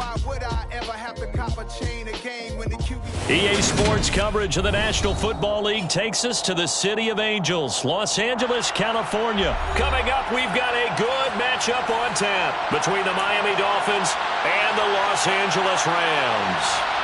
Why would I ever have to cop a chain a game when the QB... EA Sports coverage of the National Football League takes us to the City of Angels, Los Angeles, California. Coming up, we've got a good matchup on tap between the Miami Dolphins and the Los Angeles Rams.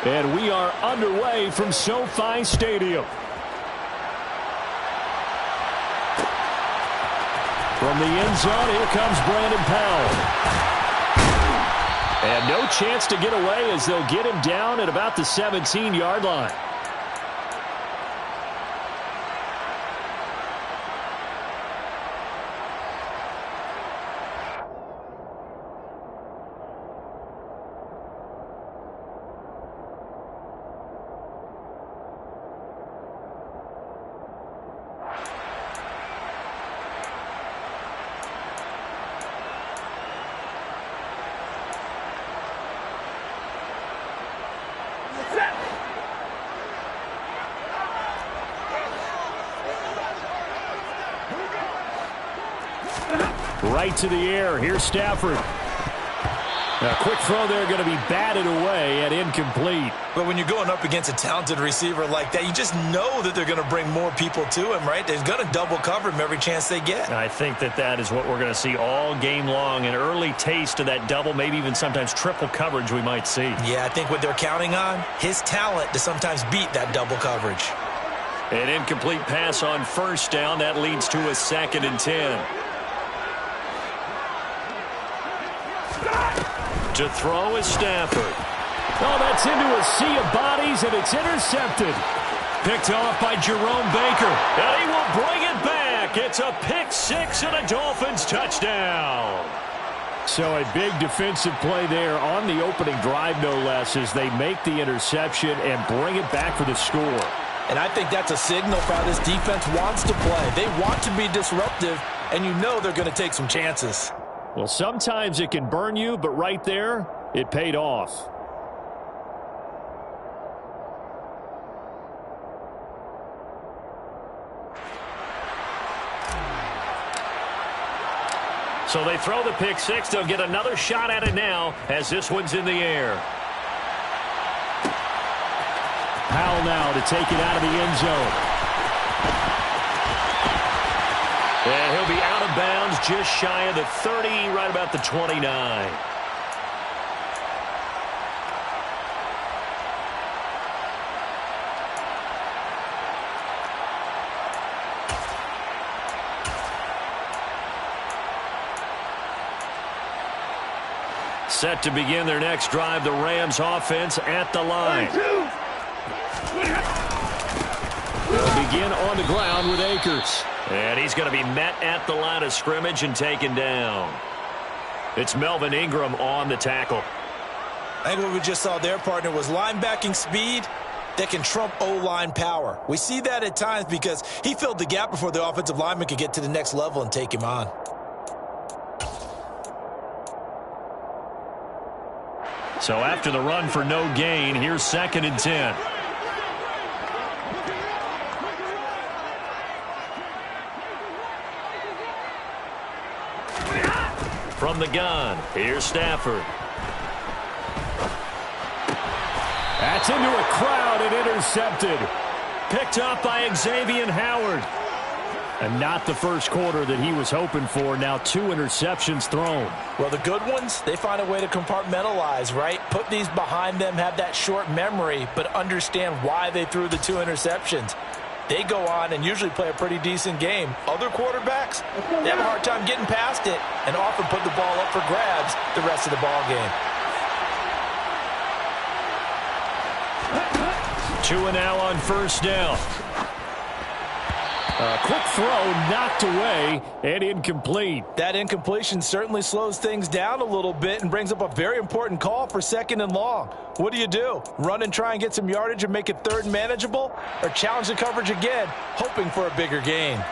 And we are underway from SoFi Stadium. From the end zone, here comes Brandon Powell. And no chance to get away as they'll get him down at about the 17-yard line. Right to the air. Here's Stafford. A quick throw there, going to be batted away and incomplete. But when you're going up against a talented receiver like that, you just know that they're going to bring more people to him, right? They're going to double cover him every chance they get. I think that is what we're going to see all game long. An early taste of that double, maybe even sometimes triple coverage we might see. Yeah, I think what they're counting on, his talent to sometimes beat that double coverage. An incomplete pass on first down. That leads to a 2nd and 10. To throw is Stafford. Oh, that's into a sea of bodies, and it's intercepted. Picked off by Jerome Baker. And he will bring it back. It's a pick six and a Dolphins touchdown. So a big defensive play there on the opening drive, no less, as they make the interception and bring it back for the score. And I think that's a signal for how this defense wants to play. They want to be disruptive, and you know they're going to take some chances. Well, sometimes it can burn you, but right there, it paid off. So they throw the pick six. They'll get another shot at it now as this one's in the air. Powell now to take it out of the end zone. And he'll be out of bounds just shy of the 30, right about the 29. Set to begin their next drive, the Rams offense at the line. They'll begin on the ground with Akers. And he's going to be met at the line of scrimmage and taken down. It's Melvin Ingram on the tackle. I think what we just saw there, partner, was linebacking speed that can trump O-line power. We see that at times because he filled the gap before the offensive lineman could get to the next level and take him on. So after the run for no gain, here's 2nd and 10. From the gun, here's Stafford. That's into a crowd and intercepted. Picked up by Xavier Howard. And not the first quarter that he was hoping for. Now 2 interceptions thrown. Well, the good ones, they find a way to compartmentalize, right? Put these behind them, have that short memory, but understand why they threw the 2 interceptions. They go on and usually play a pretty decent game. Other quarterbacks, they have a hard time getting past it and often put the ball up for grabs the rest of the ball game. 2 and now on first down. Quick throw knocked away and incomplete. That incompletion certainly slows things down a little bit and brings up a very important call for 2nd and long. What do? Run and try and get some yardage and make it 3rd and manageable? Or challenge the coverage again, hoping for a bigger gain?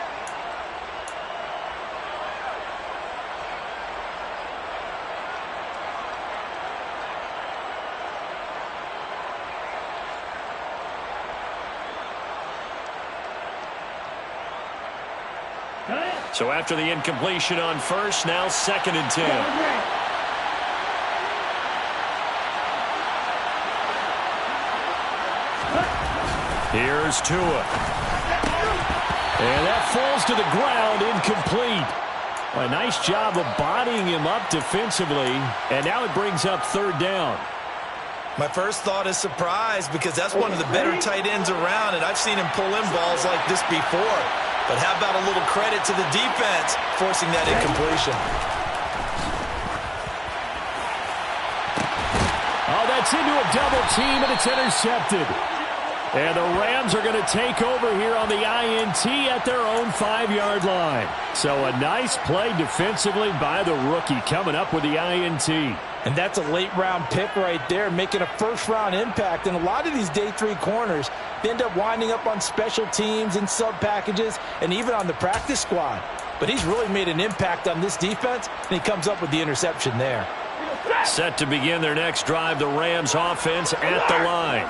So after the incompletion on first, now 2nd and 10. Here's Tua. And that falls to the ground, incomplete. A nice job of bodying him up defensively, and now it brings up 3rd down. My first thought is surprise because that's one of the better tight ends around, and I've seen him pull in balls like this before. But how about a little credit to the defense forcing that incompletion? Oh, that's into a double team, and it's intercepted. And the Rams are going to take over here on the INT at their own 5-yard line. So a nice play defensively by the rookie coming up with the INT. And that's a late-round pick right there, making a first-round impact. And a lot of these day 3 corners end up winding up on special teams and sub-packages and even on the practice squad. But he's really made an impact on this defense, and he comes up with the interception there. Set to begin their next drive, the Rams offense at the line.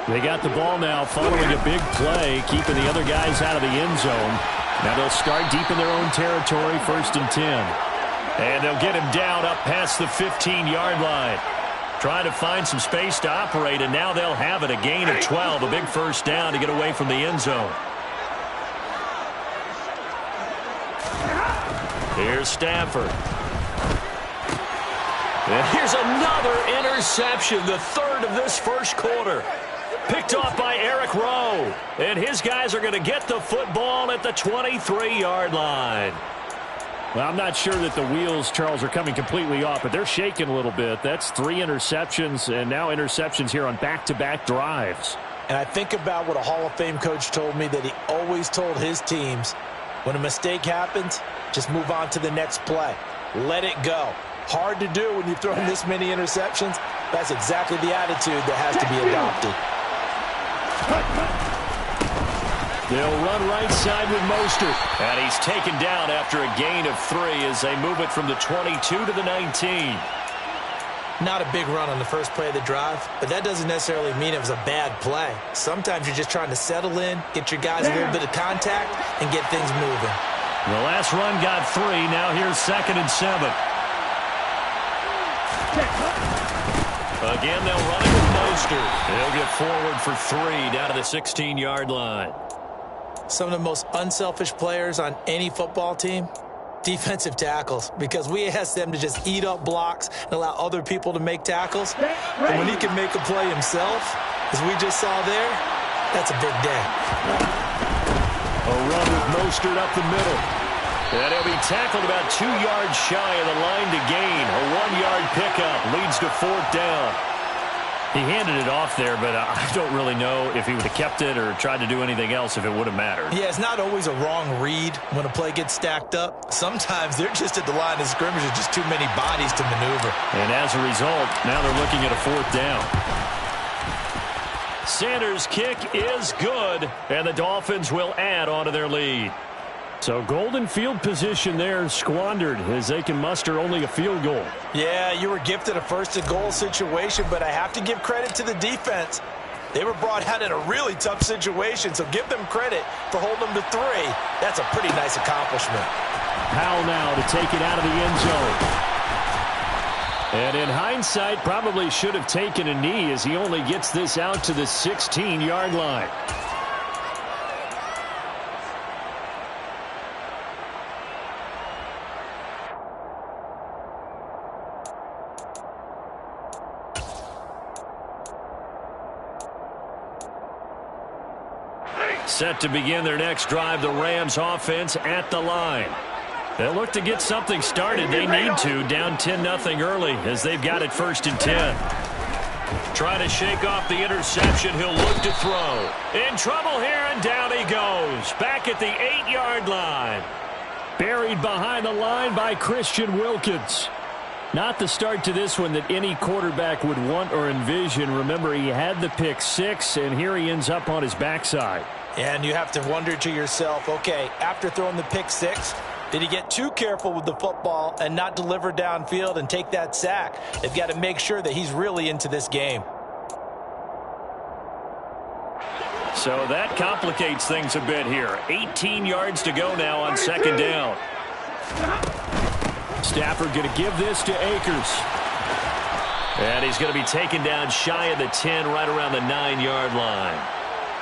They got the ball now following a big play, keeping the other guys out of the end zone. Now they'll start deep in their own territory, 1st and 10. And they'll get him down up past the 15-yard line. Trying to find some space to operate, and now they'll have it. A gain of 12, a big 1st down to get away from the end zone. Here's Stafford. And here's another interception, the 3rd of this first quarter. Picked off by Eric Rowe. And his guys are going to get the football at the 23-yard line. Well, I'm not sure that the wheels, Charles, are coming completely off, but they're shaking a little bit. That's 3 interceptions, and now interceptions here on back-to-back drives. And I think about what a Hall of Fame coach told me, that he always told his teams, when a mistake happens, just move on to the next play. Let it go. Hard to do when you've thrown this many interceptions. That's exactly the attitude that has to be adopted. They'll run right side with Mostert. And he's taken down after a gain of 3 as they move it from the 22 to the 19. Not a big run on the first play of the drive, but that doesn't necessarily mean it was a bad play. Sometimes you're just trying to settle in, get your guys a little bit of contact, and get things moving. The last run got 3. Now here's 2nd and 7. Again, they'll run it with Mostert. They'll get forward for 3 down to the 16-yard line. Some of the most unselfish players on any football team, defensive tackles, because we ask them to just eat up blocks and allow other people to make tackles. And when he can make a play himself, as we just saw there, that's a big day. A run with Mostert up the middle. And he'll be tackled about 2 yards shy of the line to gain. A 1-yard pickup leads to 4th down. He handed it off there, but I don't really know if he would have kept it or tried to do anything else if it would have mattered. Yeah, it's not always a wrong read when a play gets stacked up. Sometimes they're just at the line of scrimmage with just too many bodies to maneuver. And as a result, now they're looking at a 4th down. Sanders' kick is good, and the Dolphins will add on to their lead. So golden field position there squandered as they can muster only a field goal. Yeah, you were gifted a 1st and goal situation, but I have to give credit to the defense. They were brought out in a really tough situation, so give them credit for holding them to 3. That's a pretty nice accomplishment. Powell now to take it out of the end zone. And in hindsight, probably should have taken a knee as he only gets this out to the 16-yard line. Set to begin their next drive, the Rams offense at the line. They'll look to get something started. They need to, down 10-0 early as they've got it 1st and 10. Trying to shake off the interception. He'll look to throw. In trouble here, and down he goes. Back at the 8-yard line. Buried behind the line by Christian Wilkins. Not the start to this one that any quarterback would want or envision. Remember, he had the pick six, and here he ends up on his backside. And you have to wonder to yourself, okay, after throwing the pick six, did he get too careful with the football and not deliver downfield and take that sack? They've got to make sure that he's really into this game. So that complicates things a bit here. 18 yards to go now on second down. Stafford going to give this to Akers. And he's going to be taken down shy of the 10, right around the 9-yard line.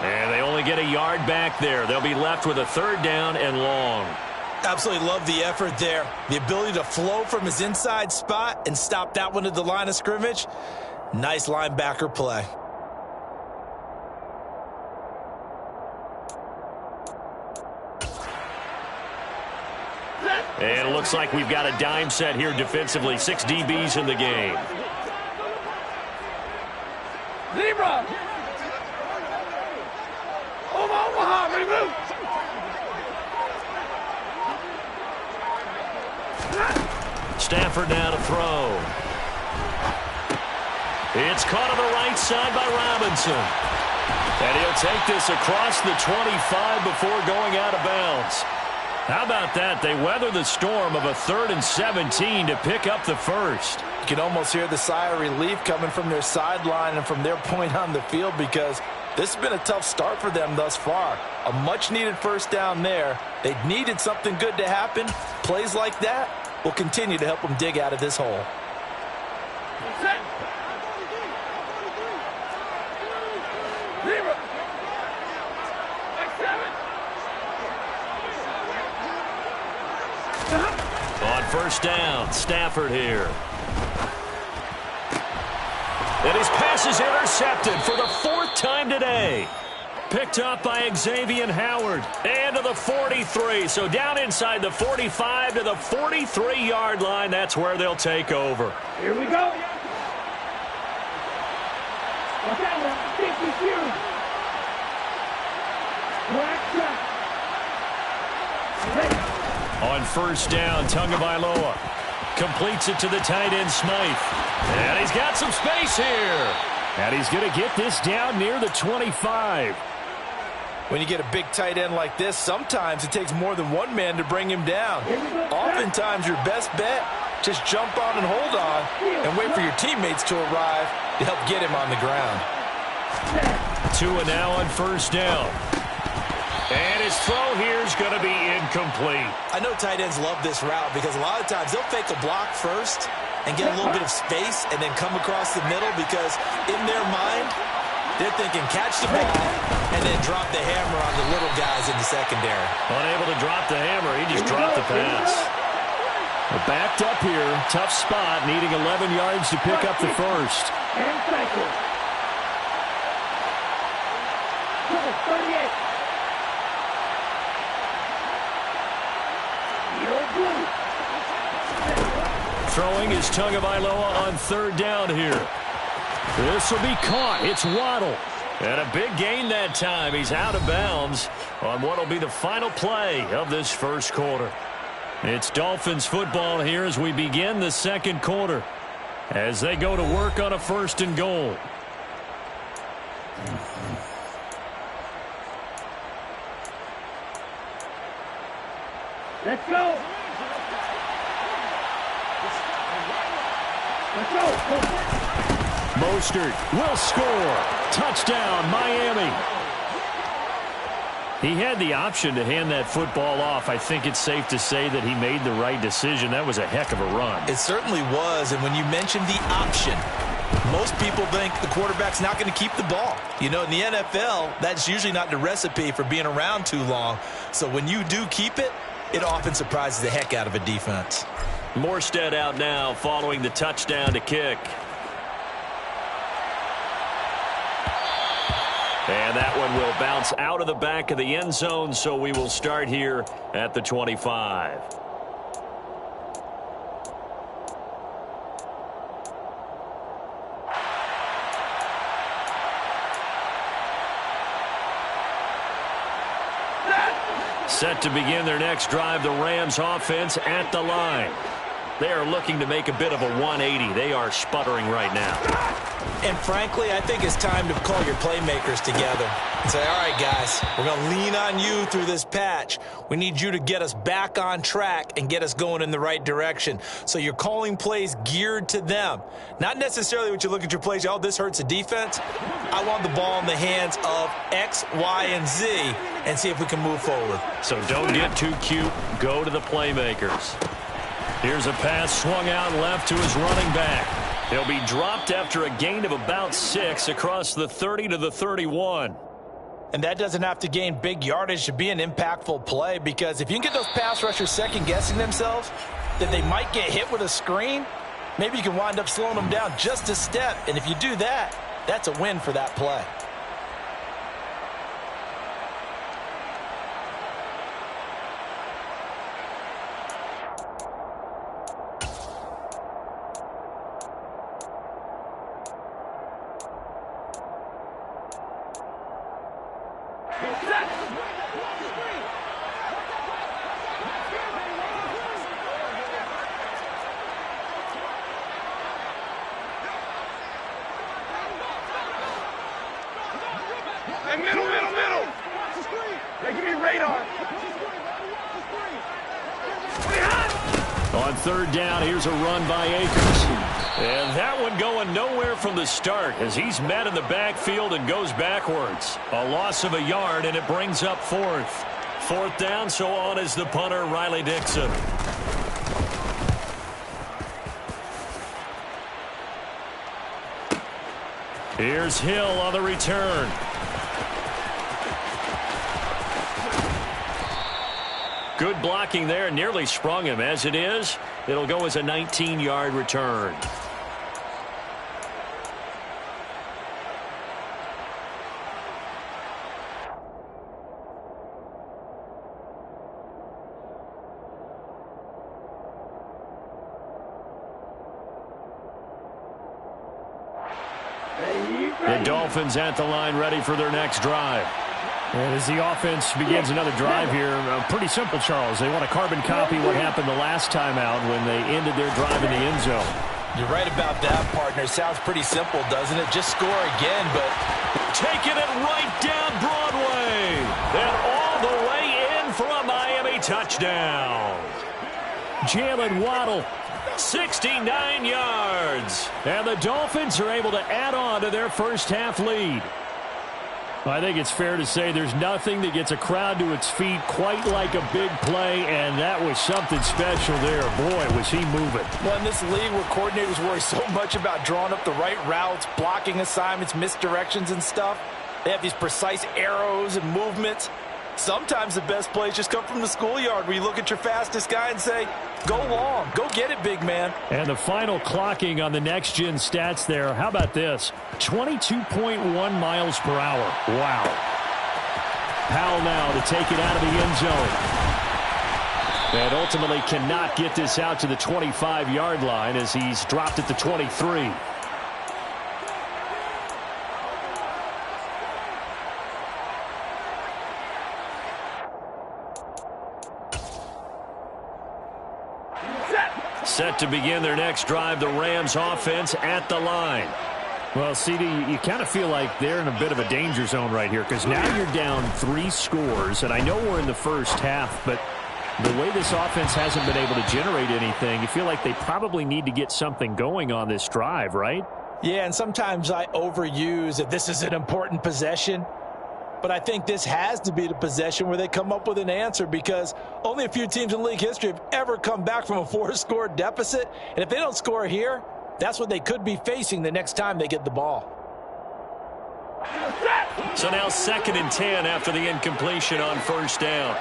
And they only get a yard back there. They'll be left with a third down and long. Absolutely love the effort there. The ability to flow from his inside spot and stop that one at the line of scrimmage. Nice linebacker play. And it looks like we've got a dime set here defensively. 6 DBs in the game. Zebra! Omaha, remove! Stafford now to throw. It's caught on the right side by Robinson. And he'll take this across the 25 before going out of bounds. How about that? They weather the storm of a 3rd and 17 to pick up the first. You can almost hear the sigh of relief coming from their sideline and from their point on the field, because this has been a tough start for them thus far. A much-needed first down there. They needed something good to happen. Plays like that will continue to help them dig out of this hole. On first down, Stafford here. And his pass is intercepted for the 4th time today. Picked up by Xavier Howard. And to the 43. So down inside the 45 to the 43-yard line. That's where they'll take over. Here we go. Watch out now. Safety huge. Black shot. On first down, Tagovailoa completes it to the tight end, Smythe. And he's got some space here. And he's going to get this down near the 25. When you get a big tight end like this, sometimes it takes more than one man to bring him down. Oftentimes, your best bet, just jump on and hold on and wait for your teammates to arrive to help get him on the ground. Tua now on first down. And his throw here is going to be incomplete. I know tight ends love this route because a lot of times they'll fake a block first and get a little bit of space and then come across the middle, because in their mind, they're thinking catch the ball and then drop the hammer on the little guys in the secondary. Unable to drop the hammer, he just dropped the pass. We're backed up here, tough spot, needing 11 yards to pick up the first. And cycle. 38. Throwing is Tagovailoa on third down here. This will be caught. It's Waddle. And a big gain that time. He's out of bounds on what will be the final play of this first quarter. It's Dolphins football here as we begin the second quarter, as they go to work on a 1st and goal. Let's go. Let's go. Mostert will score. Touchdown, Miami. He had the option to hand that football off. I think it's safe to say that he made the right decision. That was a heck of a run. It certainly was, and when you mentioned the option, most people think the quarterback's not going to keep the ball. You know, in the NFL, that's usually not the recipe for being around too long. So when you do keep it, it often surprises the heck out of a defense. Morstead out now following the touchdown to kick. And that one will bounce out of the back of the end zone, so we will start here at the 25. Set to begin their next drive, the Rams offense at the line. They are looking to make a bit of a 180. They are sputtering right now. And frankly, I think it's time to call your playmakers together and say, all right, guys, we're going to lean on you through this patch. We need you to get us back on track and get us going in the right direction. So you're calling plays geared to them. Not necessarily what you look at your plays, oh, this hurts the defense. I want the ball in the hands of X, Y, and Z and see if we can move forward. So don't get too cute. Go to the playmakers. Here's a pass swung out left to his running back. He'll be dropped after a gain of about 6 across the 30 to the 31. And that doesn't have to gain big yardage to be an impactful play, because if you can get those pass rushers second-guessing themselves that they might get hit with a screen, maybe you can wind up slowing them down just a step. And if you do that, that's a win for that play. Middle. They give me radar. On third down, here's a run by Akers. And that one going nowhere from the start as he's met in the backfield and goes backwards. A loss of a yard, and it brings up fourth. Fourth down, so on is the punter, Riley Dixon. Here's Hill on the return. Good blocking there, nearly sprung him. As it is, it'll go as a 19-yard return. The Dolphins at the line, ready for their next drive. And as the offense begins another drive here, pretty simple, Charles. They want to carbon copy what happened the last time out when they ended their drive in the end zone. You're right about that, partner. Sounds pretty simple, doesn't it? Just score again, but taking it right down Broadway. And all the way in for a Miami touchdown. Jalen Waddle, 69 yards. And the Dolphins are able to add on to their first half lead. I think it's fair to say there's nothing that gets a crowd to its feet quite like a big play, and that was something special there. Boy, was he moving. Well, in this league where coordinators worry so much about drawing up the right routes, blocking assignments, misdirections and stuff, they have these precise arrows and movements. Sometimes the best plays just come from the schoolyard where you look at your fastest guy and say, go long, go get it, big man. And the final clocking on the next-gen stats there, how about this? 22.1 miles per hour. Wow. Powell now to take it out of the end zone. And ultimately cannot get this out to the 25-yard line as he's dropped at the 23. Set to begin their next drive, the Rams offense at the line. Well, CD, you kind of feel like they're in a bit of a danger zone right here because now you're down 3 scores, and I know we're in the first half, but the way this offense hasn't been able to generate anything, you feel like they probably need to get something going on this drive, right? Yeah, and sometimes I overuse that this is an important possession. But I think this has to be the possession where they come up with an answer, because only a few teams in league history have ever come back from a 4-score deficit. And if they don't score here, that's what they could be facing the next time they get the ball. So now 2nd and 10 after the incompletion on first down.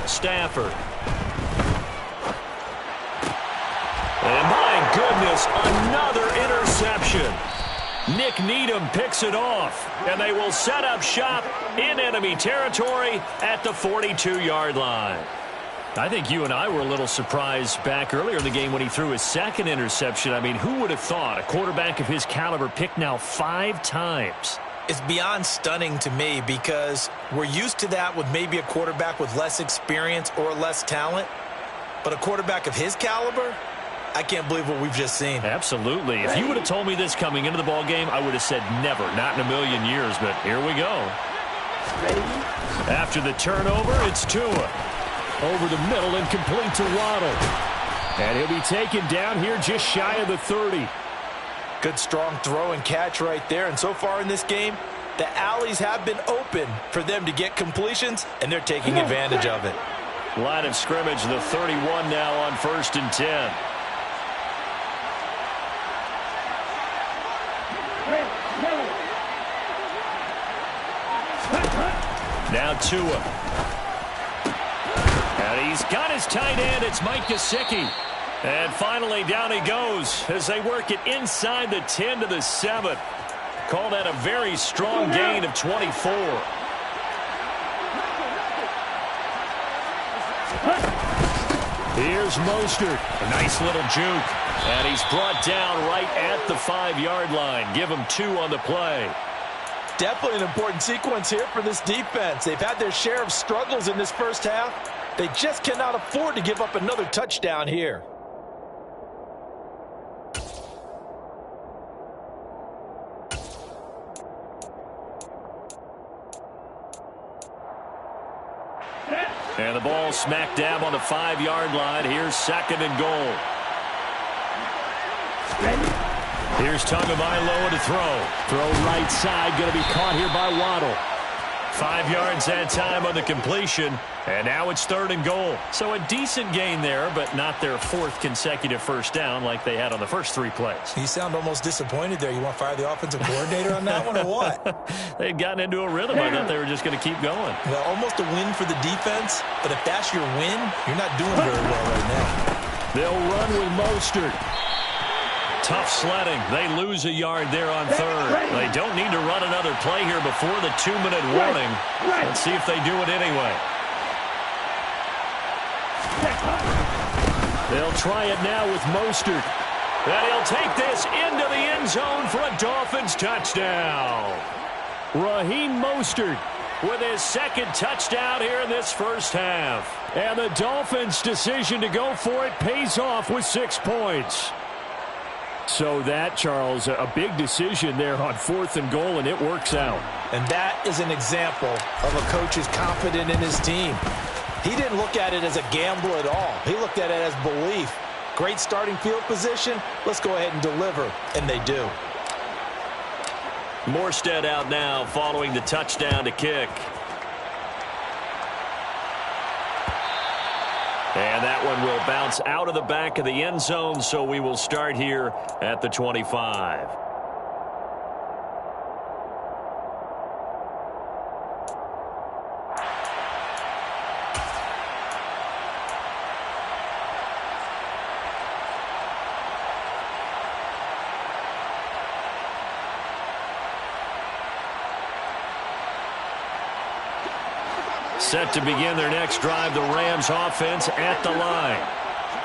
Stafford. And my goodness, another interception. Nick Needham picks it off, and they will set up shop in enemy territory at the 42-yard line. I think you and I were a little surprised back earlier in the game when he threw his 2nd interception. I mean, who would have thought a quarterback of his caliber picked now 5 times? It's beyond stunning to me because we're used to that with maybe a quarterback with less experience or less talent. But a quarterback of his caliber, I can't believe what we've just seen. Absolutely. If you would have told me this coming into the ball game, I would have said never, not in a million years. But here we go. After the turnover, it's Tua. Over the middle and complete to Waddle. And he'll be taken down here just shy of the 30. Good strong throw and catch right there. And so far in this game, the alleys have been open for them to get completions, and they're taking advantage of it. Line of scrimmage, the 31 now on 1st and 10. Now Tua. And he's got his tight end. It's Mike Gesicki. And finally down he goes as they work it inside the 10 to the 7. Call that a very strong gain of 24. Here's Mostert. A nice little juke. And he's brought down right at the 5-yard line. Give him 2 on the play. Definitely an important sequence here for this defense. They've had their share of struggles in this first half. They just cannot afford to give up another touchdown here. And the ball smack dab on the 5-yard line. Here's 2nd and goal. Here's Tagovailoa to throw. Throw right side, going to be caught here by Waddle. 5 yards that time on the completion, and now it's 3rd and goal. So a decent gain there, but not their 4th consecutive first down like they had on the first 3 plays. You sound almost disappointed there. You want to fire the offensive coordinator on that one or what? They'd gotten into a rhythm. I thought they were just going to keep going. Well, almost a win for the defense, but if that's your win, you're not doing very well right now. They'll run with Mostert. Tough sledding. They lose a yard there on 3rd. They don't need to run another play here before the 2-minute warning. Let's see if they do it anyway. They'll try it now with Mostert. And he'll take this into the end zone for a Dolphins touchdown. Raheem Mostert with his 2nd touchdown here in this first half. And the Dolphins' decision to go for it pays off with 6 points. So that, Charles, a big decision there on 4th and goal, and it works out. And that is an example of a coach who's confident in his team. He didn't look at it as a gamble at all. He looked at it as belief. Great starting field position. Let's go ahead and deliver. And they do. Morstead out now following the touchdown to kick. And that one will bounce out of the back of the end zone, so we will start here at the 25. Set to begin their next drive, the Rams offense at the line.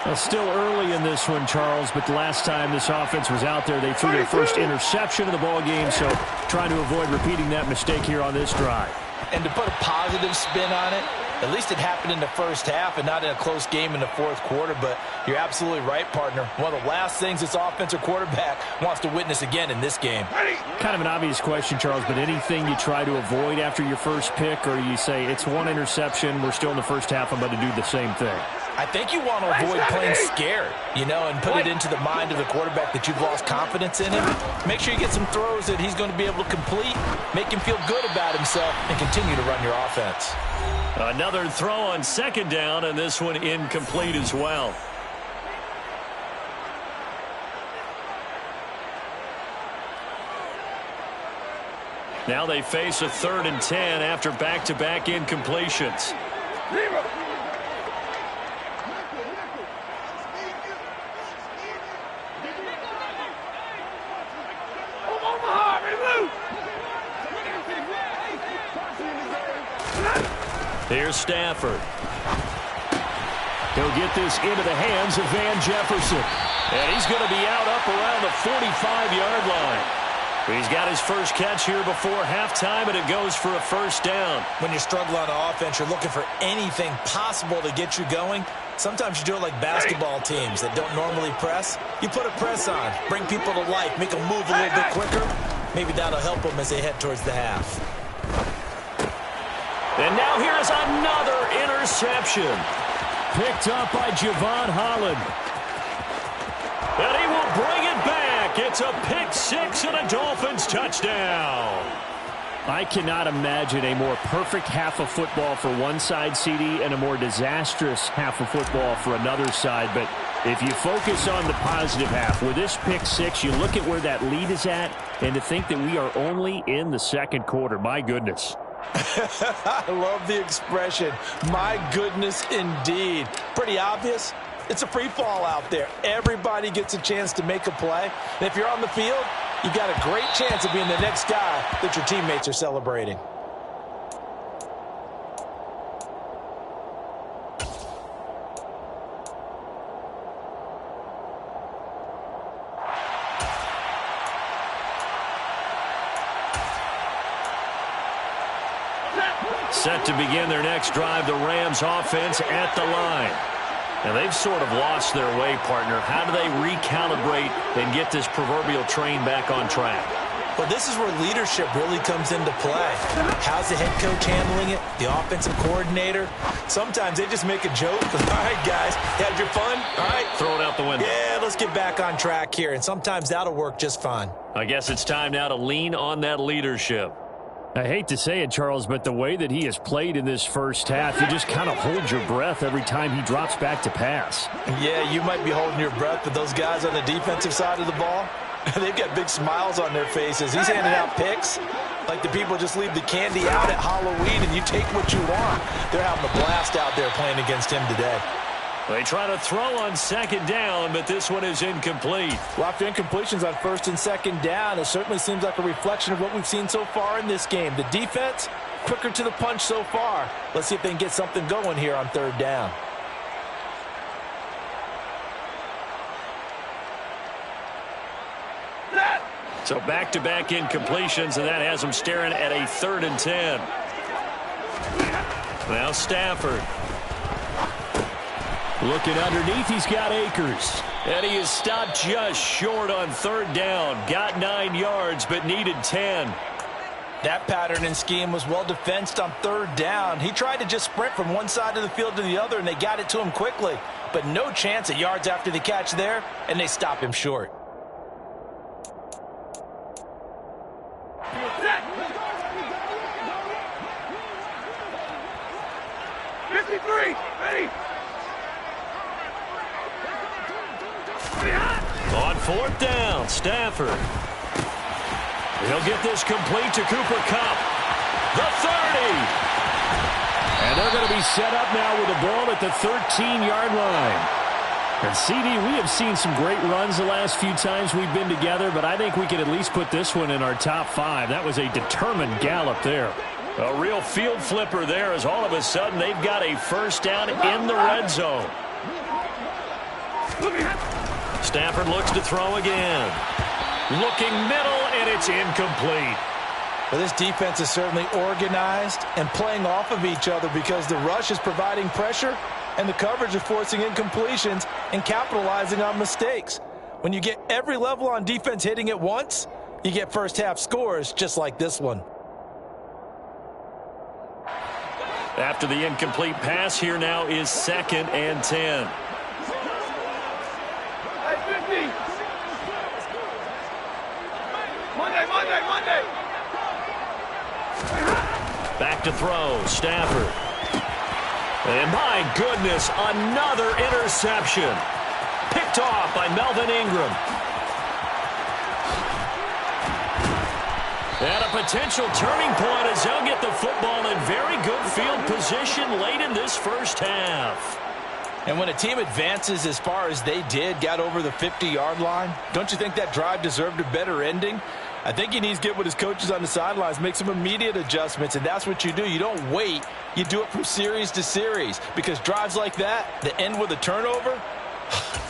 Well, still early in this one, Charles, but the last time this offense was out there, they threw their first interception of the ball game, so trying to avoid repeating that mistake here on this drive. And to put a positive spin on it, at least it happened in the first half and not in a close game in the 4th quarter, but you're absolutely right, partner. One of the last things this offensive quarterback wants to witness again in this game. Kind of an obvious question, Charles, but anything you try to avoid after your first pick, or you say it's 1 interception, we're still in the first half, I'm going to do the same thing? I think you want to avoid playing scared, and put it into the mind of the quarterback that you've lost confidence in him. Make sure you get some throws that he's going to be able to complete, make him feel good about himself, and continue to run your offense. Another throw on 2nd down, and this one incomplete as well. Now they face a 3rd and 10 after back-to-back incompletions. Here's Stafford. He'll get this into the hands of Van Jefferson. And he's going to be out up around the 45-yard line. He's got his first catch here before halftime, and it goes for a first down. When you struggle on offense, you're looking for anything possible to get you going. Sometimes you do it like basketball teams that don't normally press. You put a press on, bring people to life, make them move a little bit quicker. Maybe that'll help them as they head towards the half. And now here is another interception. Picked up by Javon Holland. And he will bring it back. It's a pick six and a Dolphins touchdown. I cannot imagine a more perfect half of football for one side, CD, and a more disastrous half of football for another side. But if you focus on the positive half, with this pick six, you look at where that lead is at, and to think that we are only in the second quarter. My goodness. I love the expression. My goodness, indeed. Pretty obvious. It's a free fall out there. Everybody gets a chance to make a play. And if you're on the field, you've got a great chance of being the next guy that your teammates are celebrating. Set to begin their next drive, the Rams offense at the line. And they've sort of lost their way, partner. How do they recalibrate and get this proverbial train back on track? Well, this is where leadership really comes into play. How's the head coach handling it? The offensive coordinator? Sometimes they just make a joke. All right, guys, had your fun? All right. Throw it out the window. Yeah, let's get back on track here. And sometimes that'll work just fine. I guess it's time now to lean on that leadership. I hate to say it, Charles, but the way that he has played in this first half, you just kind of hold your breath every time he drops back to pass. Yeah, you might be holding your breath, but those guys on the defensive side of the ball, they've got big smiles on their faces. He's handing out picks like the people just leave the candy out at Halloween and you take what you want. They're having a blast out there playing against him today. They try to throw on second down, but this one is incomplete. Well, after incompletions on first and second down, it certainly seems like a reflection of what we've seen so far in this game. The defense, quicker to the punch so far. Let's see if they can get something going here on third down. So back-to-back incompletions, and that has them staring at a 3rd and 10. Now Stafford. Looking underneath, he's got Akers. And he is stopped just short on third down. Got 9 yards, but needed 10. That pattern and scheme was well defensed on third down. He tried to just sprint from one side of the field to the other, and they got it to him quickly. But no chance at yards after the catch there, and they stop him short. On fourth down, Stafford. He'll get this complete to Cooper Kupp. The 30. And they're going to be set up now with the ball at the 13-yard line. And CD, we have seen some great runs the last few times we've been together, but I think we could at least put this one in our top 5. That was a determined gallop there. A real field flipper there as all of a sudden they've got a first down in the red zone. Stafford looks to throw again. Looking middle, and it's incomplete. Well, this defense is certainly organized and playing off of each other because the rush is providing pressure and the coverage is forcing incompletions and capitalizing on mistakes. When you get every level on defense hitting at once, you get first half scores just like this one. After the incomplete pass, here now is 2nd and 10. Monday. Back to throw, Stafford. And my goodness, another interception. Picked off by Melvin Ingram. And a potential turning point as they'll get the football in very good field position late in this first half. And when a team advances as far as they did, got over the 50-yard line, don't you think that drive deserved a better ending? I think he needs to get with his coaches on the sidelines, make some immediate adjustments, and that's what you do. You don't wait. You do it from series to series because drives like that, that end with a turnover,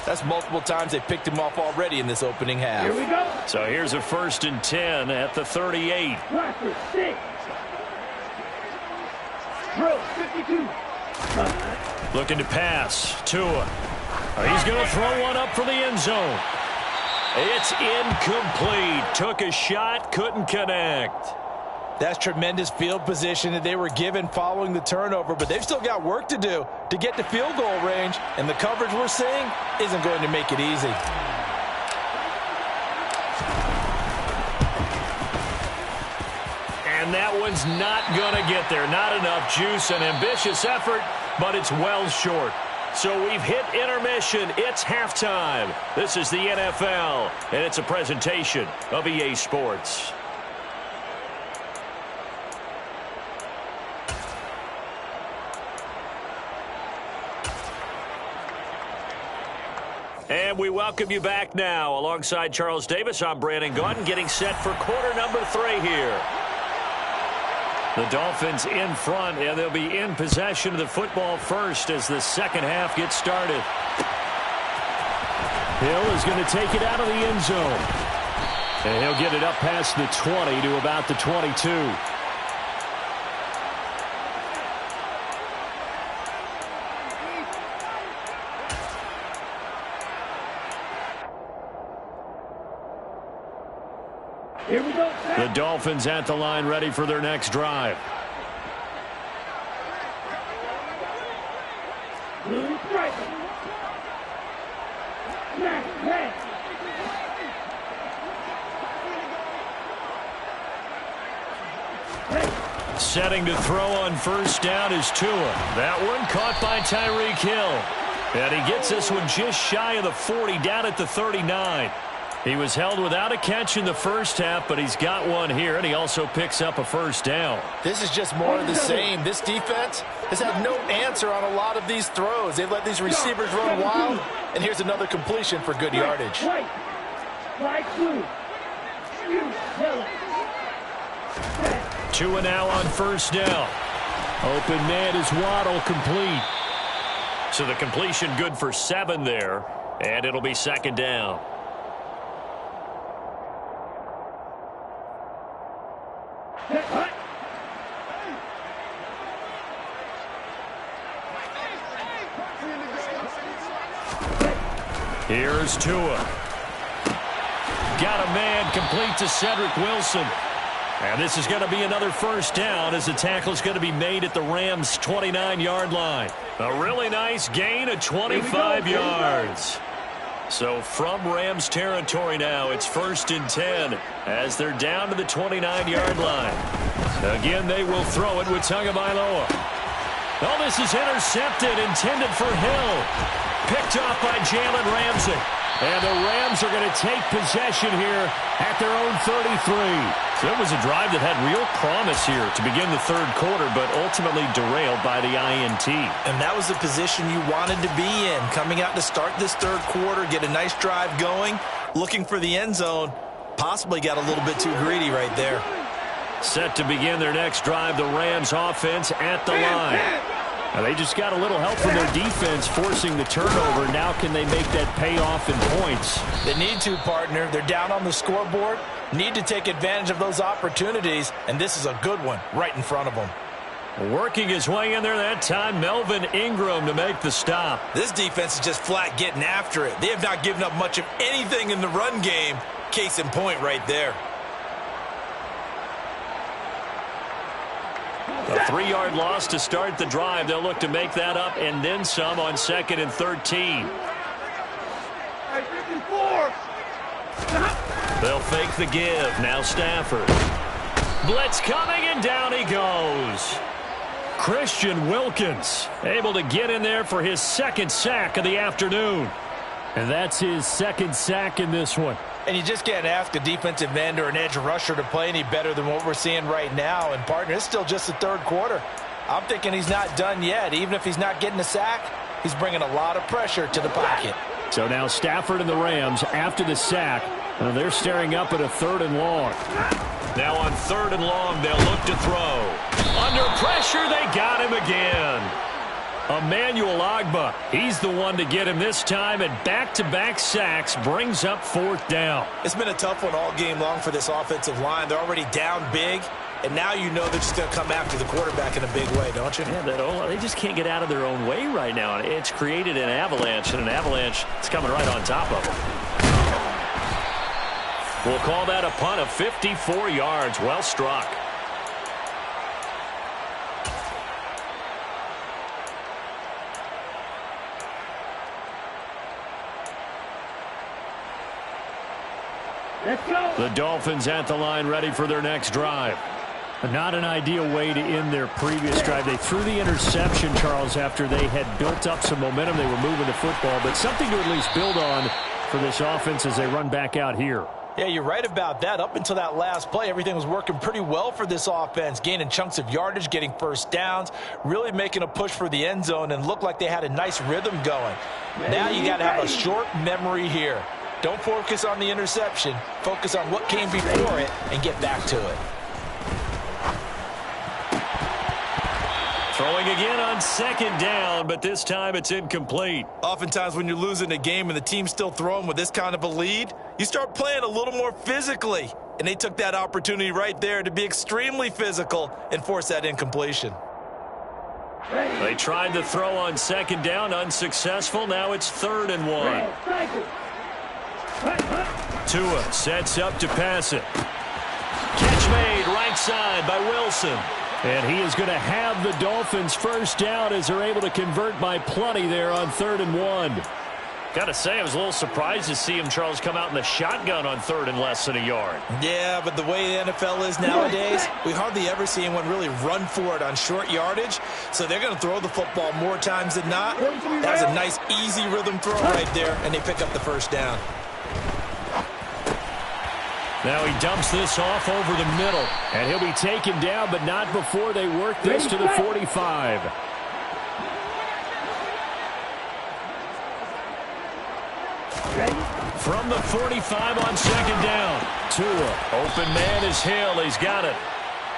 That's multiple times they picked him off already in this opening half. Here we go. So here's a 1st and 10 at the 38. Blaster, 6. Drill, 52. Looking to pass. Tua. He's going to throw one up for the end zone. It's incomplete. Took a shot, couldn't connect. That's tremendous field position that they were given following the turnover, but they've still got work to do to get to field goal range, and the coverage we're seeing isn't going to make it easy. And that one's not going to get there. Not enough juice. An ambitious effort, but it's well short. So we've hit intermission. It's halftime. This is the NFL, and it's a presentation of EA Sports. And we welcome you back now. Alongside Charles Davis, I'm Brandon Gaudin, getting set for quarter number 3 here. The Dolphins in front, and they'll be in possession of the football first as the second half gets started. Hill is going to take it out of the end zone. And he'll get it up past the 20 to about the 22. Here we go. The Dolphins at the line, ready for their next drive. Blue striker. Smash, smash. Setting to throw on first down is Tua. That one caught by Tyreek Hill. And he gets this one just shy of the 40, down at the 39. He was held without a catch in the first half, but he's got one here, and he also picks up a first down. This is just more of the same. This defense has had no answer on a lot of these throws. They've let these receivers run wild, and here's another completion for good yardage. White. Flag blue. Yellow. Tua now on first down. Open man is Waddle, complete. So the completion good for 7 there, and it'll be second down. Here's Tua. Got a man, complete to Cedric Wilson. And this is going to be another first down as the tackle is going to be made at the Rams' 29-yard line. A really nice gain of 25 yards. So from Rams territory now, it's 1st and 10 as they're down to the 29-yard line. Again, they will throw it with Tagovailoa. Oh, this is intercepted, intended for Hill. Picked off by Jalen Ramsey. And the Rams are going to take possession here at their own 33. So it was a drive that had real promise here to begin the third quarter, but ultimately derailed by the INT. And that was the position you wanted to be in. Coming out to start this third quarter, get a nice drive going, looking for the end zone. Possibly got a little bit too greedy right there. Set to begin their next drive, the Rams offense at the line. Now they just got a little help from their defense forcing the turnover. Now can they make that pay off in points? They need to, partner. They're down on the scoreboard. Need to take advantage of those opportunities, and this is a good one right in front of them. Working his way in there that time, Melvin Ingram to make the stop. This defense is just flat getting after it. They have not given up much of anything in the run game. Case in point right there. A 3-yard loss to start the drive. They'll look to make that up and then some on 2nd and 13. They'll fake the give. Now Stafford. Blitz coming, and down he goes. Christian Wilkins able to get in there for his 2nd sack of the afternoon. And that's his 2nd sack in this one. And you just can't ask a defensive end or an edge rusher to play any better than what we're seeing right now. And, partner, it's still just the third quarter. I'm thinking he's not done yet. Even if he's not getting a sack, he's bringing a lot of pressure to the pocket. So now Stafford and the Rams, after the sack, they're staring up at a 3rd and long. Now on 3rd and long, they'll look to throw. Under pressure, they got him again. Emmanuel Ogbah, he's the one to get him this time, and back-to-back sacks brings up 4th down. It's been a tough one all game long for this offensive line. They're already down big, and now you know they're just going to come after the quarterback in a big way, don't you? Yeah, they just can't get out of their own way right now. It's created an avalanche, and an avalanche is coming right on top of them. We'll call that a punt of 54 yards. Well struck. Let's go. The Dolphins at the line ready for their next drive. Not an ideal way to end their previous drive. They threw the interception, Charles, after they had built up some momentum. They were moving the football, but something to at least build on for this offense as they run back out here. Yeah, you're right about that. Up until that last play, everything was working pretty well for this offense, gaining chunks of yardage, getting first downs, really making a push for the end zone, and looked like they had a nice rhythm going. Now you got to have a short memory here. Don't focus on the interception. Focus on what came before it and get back to it. Throwing again on 2nd down, but this time it's incomplete. Oftentimes when you're losing a game and the team's still throwing with this kind of a lead, you start playing a little more physically. And they took that opportunity right there to be extremely physical and force that incompletion. They tried to throw on 2nd down, unsuccessful. Now it's 3rd and 1. Tua sets up to pass it. Catch made right side by Wilson. And he is going to have the Dolphins first down as they're able to convert by plenty there on 3rd and 1. Got to say, I was a little surprised to see him, Charles, come out in the shotgun on 3rd and less than a yard. Yeah, but the way the NFL is nowadays, we hardly ever see anyone really run for it on short yardage. So they're going to throw the football more times than not. That's a nice, easy rhythm throw right there, and they pick up the first down. Now he dumps this off over the middle, and he'll be taken down, but not before they work this to the 45. From the 45 on 2nd down. Tua, open man is Hill. He's got it.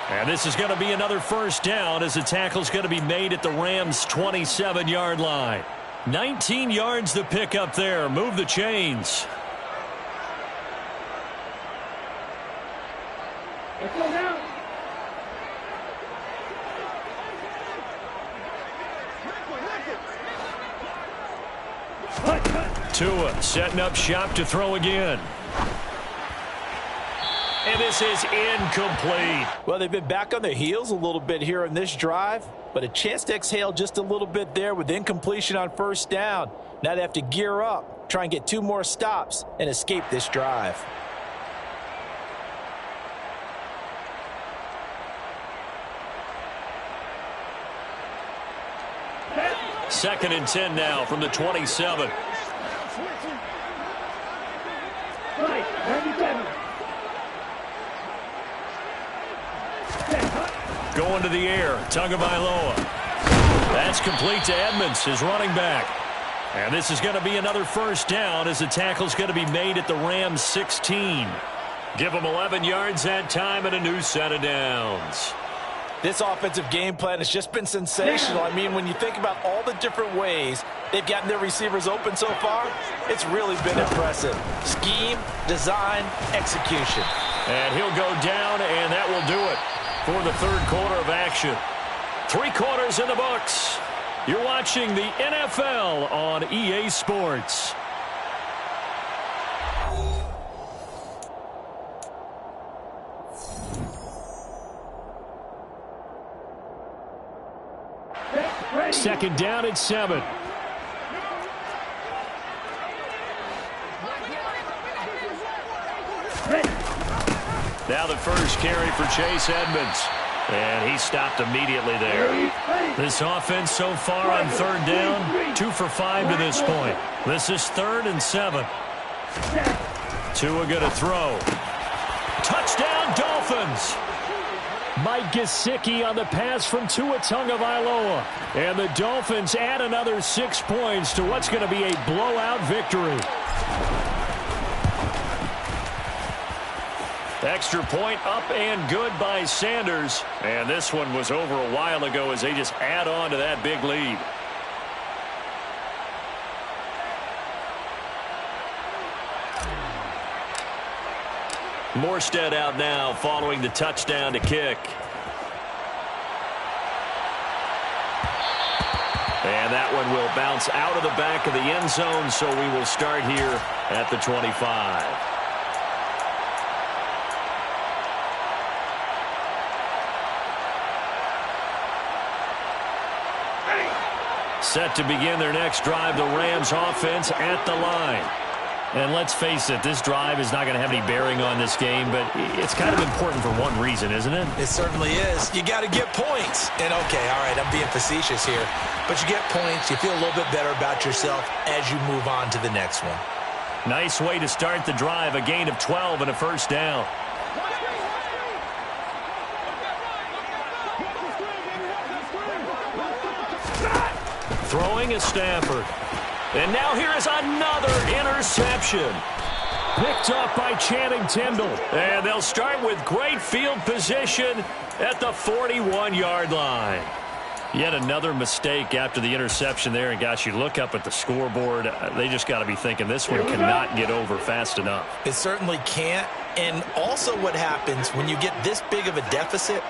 And this is going to be another first down as the tackle's going to be made at the Rams' 27-yard line. 19 yards to pick up there. Move the chains. Let's go now. Tua setting up shop to throw again. And this is incomplete. Well, they've been back on their heels a little bit here in this drive, but a chance to exhale just a little bit there with incompletion on first down. Now they have to gear up, try and get 2 more stops, and escape this drive. Second and 10 now from the 27. Going to the air, Tagovailoa. That's complete to Edmonds, his running back. And this is going to be another first down as the tackle's going to be made at the Rams' 16. Give them 11 yards that time and a new set of downs. This offensive game plan has just been sensational. I mean, when you think about all the different ways they've gotten their receivers open so far, it's really been impressive. Scheme, design, execution. And he'll go down, and that will do it for the 3rd quarter of action. 3 quarters in the books. You're watching the NFL on EA Sports. Second down at 7. Now the first carry for Chase Edmonds. And he stopped immediately there. This offense so far on 3rd down, 2 for 5 to this point. This is 3rd and 7. Tua going to throw. Touchdown, Dolphins! Mike Gesicki on the pass from Tua Tagovailoa. And the Dolphins add another 6 points to what's going to be a blowout victory. Extra point up and good by Sanders. And this one was over a while ago as they just add on to that big lead. Morstead out now following the touchdown to kick. And that one will bounce out of the back of the end zone, so we will start here at the 25. Set to begin their next drive, the Rams offense at the line. And let's face it, this drive is not going to have any bearing on this game, but it's kind of important for one reason, isn't it? It certainly is. You got to get points. And okay, all right, I'm being facetious here, but you get points, you feel a little bit better about yourself as you move on to the next one. Nice way to start the drive, a gain of 12 and a first down. Throwing is Stafford. And now here is another interception. Picked up by Channing Tindall. And they'll start with great field position at the 41-yard line. Yet another mistake after the interception there. And, gosh, you look up at the scoreboard. They just got to be thinking this one cannot get over fast enough. It certainly can't. And also what happens when you get this big of a deficit,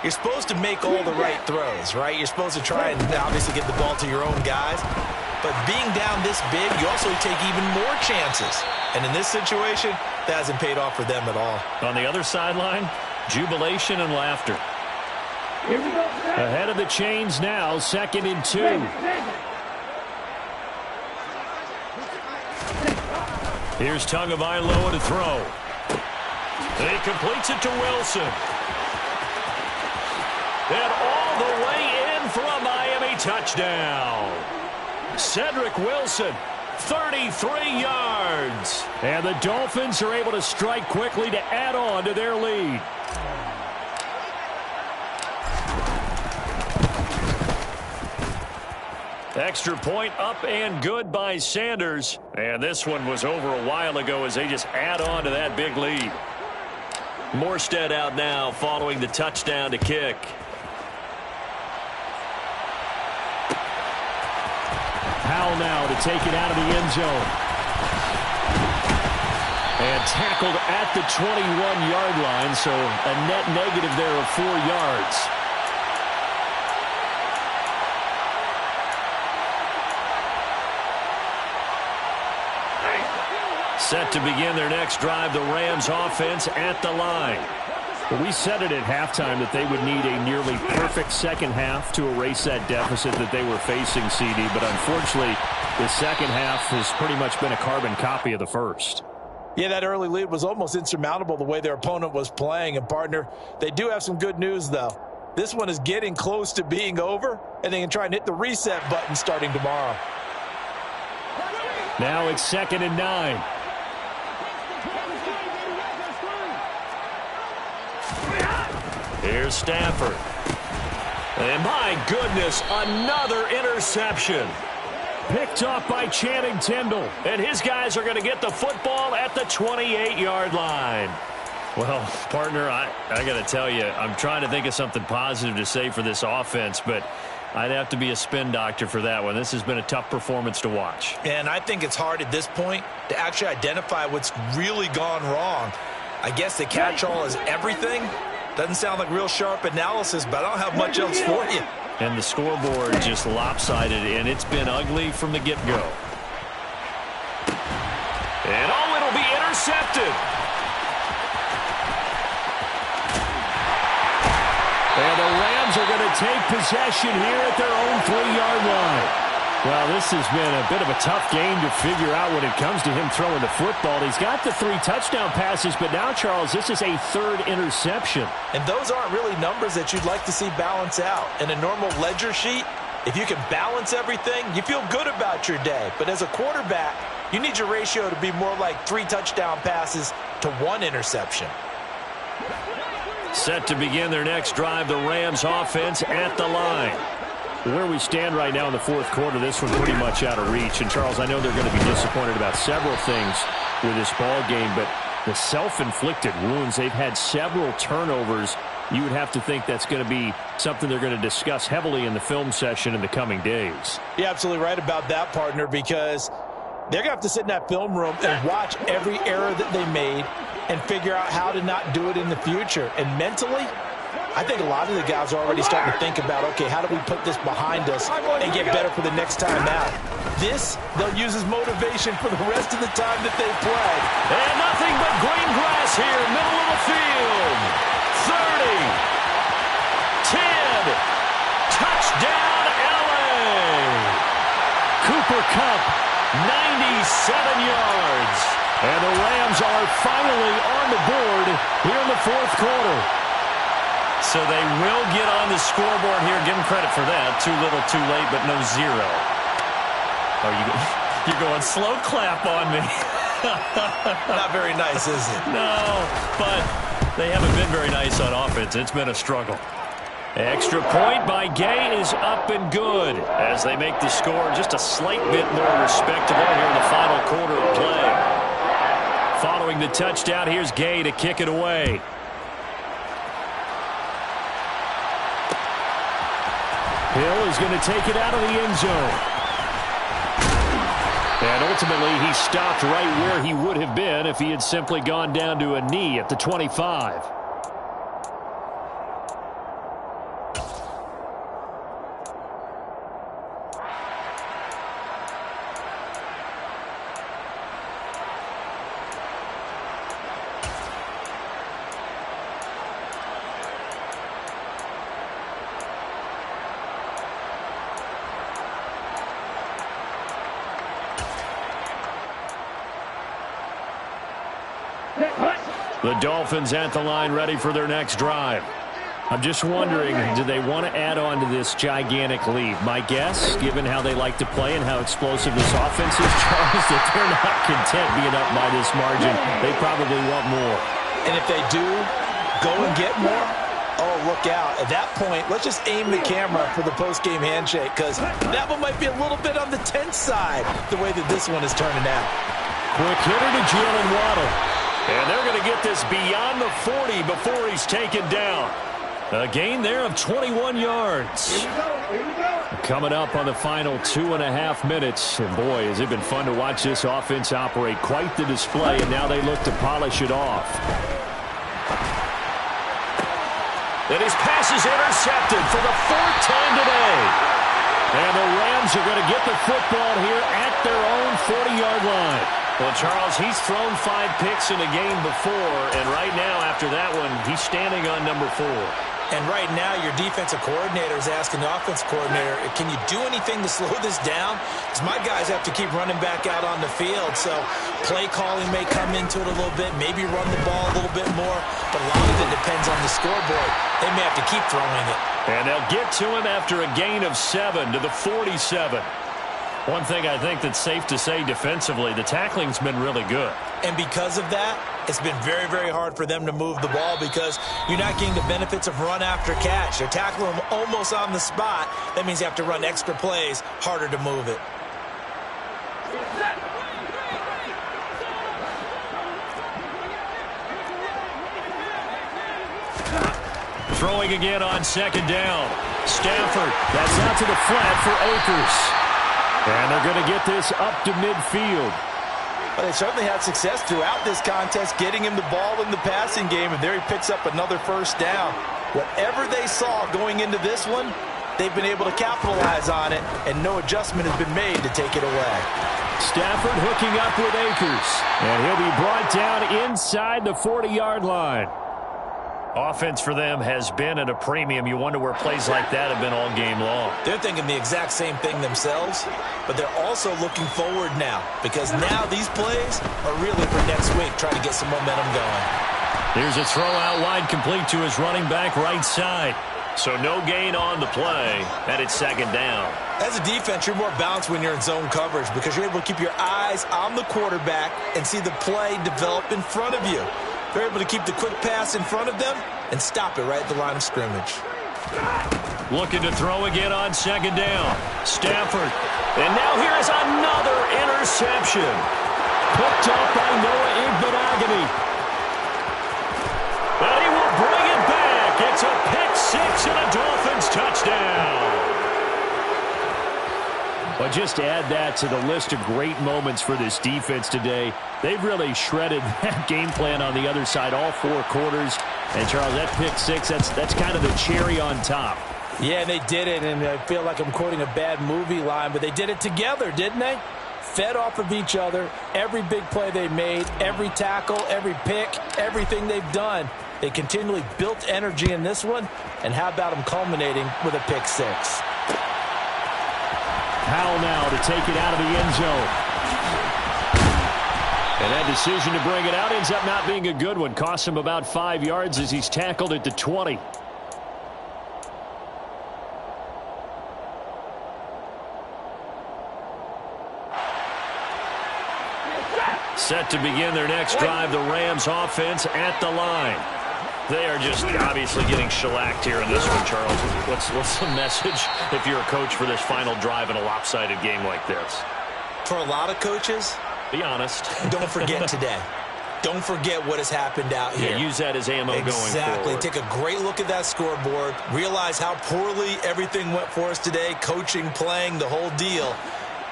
you're supposed to make all the right throws, right? You're supposed to try and obviously get the ball to your own guys. But being down this big, you also take even more chances. And in this situation, that hasn't paid off for them at all. On the other sideline, jubilation and laughter. Here we go. Ahead of the chains now, 2nd and 2. Here's Tagovailoa to throw. And he completes it to Wilson. And all the way in for a Miami touchdown. Cedric Wilson, 33 yards. And the Dolphins are able to strike quickly to add on to their lead. Extra point up and good by Sanders. And this one was over a while ago as they just add on to that big lead. Morstead out now following the touchdown to kick. Powell now to take it out of the end zone. And tackled at the 21-yard line, so a net negative there of 4 yards. Set to begin their next drive, the Rams offense at the line. Well, we said it at halftime that they would need a nearly perfect second half to erase that deficit that they were facing, CD. But unfortunately, the second half has pretty much been a carbon copy of the first. Yeah, that early lead was almost insurmountable the way their opponent was playing. And, partner, they do have some good news, though. This one is getting close to being over, and they can try and hit the reset button starting tomorrow. Now it's 2nd and 9. Here's Stafford. And my goodness, another interception. Picked off by Channing Tindall. And his guys are going to get the football at the 28-yard line. Well, partner, I got to tell you, I'm trying to think of something positive to say for this offense, but I'd have to be a spin doctor for that one. This has been a tough performance to watch. And I think it's hard at this point to actually identify what's really gone wrong. I guess the catch-all is everything. Doesn't sound like real sharp analysis, but I don't have much else for you. And the scoreboard just lopsided, and it's been ugly from the get-go. And oh, it'll be intercepted. And the Rams are going to take possession here at their own 3-yard line. Well, this has been a bit of a tough game to figure out when it comes to him throwing the football. He's got the 3 touchdown passes, but now, Charles, this is a 3rd interception. And those aren't really numbers that you'd like to see balance out. In a normal ledger sheet, if you can balance everything, you feel good about your day. But as a quarterback, you need your ratio to be more like 3 touchdown passes to 1 interception. Set to begin their next drive, the Rams offense at the line. Where we stand right now in the 4th quarter, this one pretty much out of reach. And, Charles, I know they're going to be disappointed about several things with this ball game, but the self-inflicted wounds, they've had several turnovers. You would have to think that's going to be something they're going to discuss heavily in the film session in the coming days. You're absolutely right about that, partner, because they're going to have to sit in that film room and watch every error that they made and figure out how to not do it in the future. And mentally, I think a lot of the guys are already starting to think about, okay, how do we put this behind us and get better for the next time out? This, they'll use as motivation for the rest of the time that they play. And nothing but green grass here, middle of the field. 30, 10, touchdown LA. Cooper Kupp, 97 yards. And the Rams are finally on the board here in the fourth quarter. So they will get on the scoreboard here. Give them credit for that. Too little, too late, but no zero. Oh, you're going slow clap on me. Not very nice, is it? No, but they haven't been very nice on offense. It's been a struggle. Extra point by Gay is up and good as they make the score just a slight bit more respectable here in the final quarter of play. Following the touchdown, here's Gay to kick it away. Hill is going to take it out of the end zone. And ultimately, he stopped right where he would have been if he had simply gone down to a knee at the 25. The Dolphins at the line ready for their next drive. I'm just wondering, do they want to add on to this gigantic lead? My guess, given how they like to play and how explosive this offense is, Charles, that they're not content being up by this margin. They probably want more. And if they do go and get more, oh, look out. At that point, let's just aim the camera for the post-game handshake, because that one might be a little bit on the tense side, the way that this one is turning out. Quick hitter to Jalen Waddle. And they're going to get this beyond the 40 before he's taken down. A gain there of 21 yards. Coming up on the final 2.5 minutes. And boy, has it been fun to watch this offense operate. Quite the display, and now they look to polish it off. And his pass is intercepted for the 4th time today. And the Rams are going to get the football here at their own 40-yard line. Well, Charles, he's thrown 5 picks in a game before, and right now, after that one, he's standing on number 4. And right now, your defensive coordinator is asking the offensive coordinator, can you do anything to slow this down? Because my guys have to keep running back out on the field, so play calling may come into it a little bit, maybe run the ball a little bit more, but a lot of it depends on the scoreboard. They may have to keep throwing it. And they'll get to him after a gain of 7 to the 47. One thing I think that's safe to say defensively, the tackling's been really good. And because of that, it's been very, very hard for them to move the ball because you're not getting the benefits of run after catch. They're tackling them almost on the spot. That means you have to run extra plays, harder to move it. Throwing again on 2nd down. Stafford, that's out to the flat for Akers. And they're going to get this up to midfield. Well, they certainly had success throughout this contest, getting him the ball in the passing game, and there he picks up another 1st down. Whatever they saw going into this one, they've been able to capitalize on it, and no adjustment has been made to take it away. Stafford hooking up with Akers, and he'll be brought down inside the 40-yard line. Offense for them has been at a premium. You wonder where plays like that have been all game long. They're thinking the exact same thing themselves, but they're also looking forward now because now these plays are really for next week, trying to get some momentum going. Here's a throw out wide complete to his running back right side. So no gain on the play, and it's 2nd down. As a defense, you're more balanced when you're in zone coverage because you're able to keep your eyes on the quarterback and see the play develop in front of you. They're able to keep the quick pass in front of them and stop it right at the line of scrimmage. Looking to throw again on 2nd down. Stafford. And now here is another interception. Picked up by Noah Igbinoghene. And he will bring it back. It's a pick 6 and a Dolphins touchdown. But just add that to the list of great moments for this defense today. They've really shredded that game plan on the other side all 4 quarters. And, Charles, that pick 6, that's kind of the cherry on top. Yeah, and they did it, and I feel like I'm quoting a bad movie line, but they did it together, didn't they? Fed off of each other, every big play they made, every tackle, every pick, everything they've done. They continually built energy in this one, and how about them culminating with a pick 6? Powell now to take it out of the end zone. And that decision to bring it out ends up not being a good one. Costs him about 5 yards as he's tackled at the 20. Set to begin their next drive, the Rams offense at the line. They are just obviously getting shellacked here in this one, Charles. What's the message if you're a coach for this final drive in a lopsided game like this? For a lot of coaches, be honest. Don't forget today. Don't forget what has happened out here. Yeah, use that as ammo going forward. Exactly. Take a great look at that scoreboard. Realize how poorly everything went for us today. Coaching, playing, the whole deal.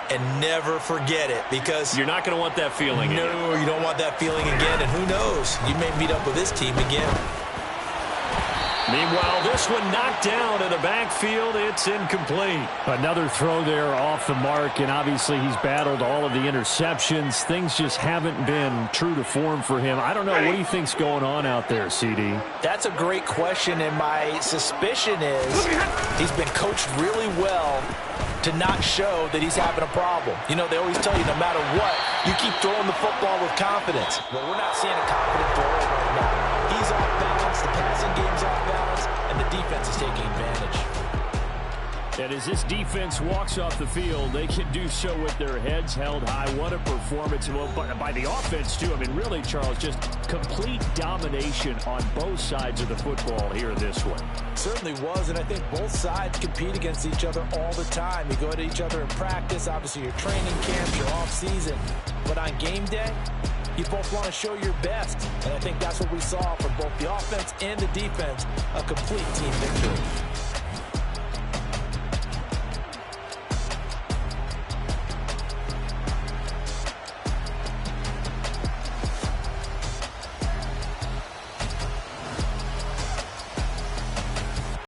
And never forget it, because you're not going to want that feeling again. No, you don't want that feeling again. And who knows? You may meet up with this team again. Meanwhile, this one knocked down in the backfield. It's incomplete. Another throw there off the mark, and obviously he's battled all of the interceptions. Things just haven't been true to form for him. I don't know. What do you think's going on out there, CD? That's a great question, and my suspicion is he's been coached really well to not show that he's having a problem. You know, they always tell you no matter what, you keep throwing the football with confidence. Well, we're not seeing a confident thrower right now. He's off balance, the passing game's off balance, and the defense is taking advantage. And as this defense walks off the field, they can do so with their heads held high. What a performance by the offense, too. I mean, really, Charles, just complete domination on both sides of the football here in this one. Certainly was, and I think both sides compete against each other all the time. You go to each other in practice, obviously your training camps, your off-season. But on game day, you both want to show your best. And I think that's what we saw from both the offense and the defense, a complete team victory.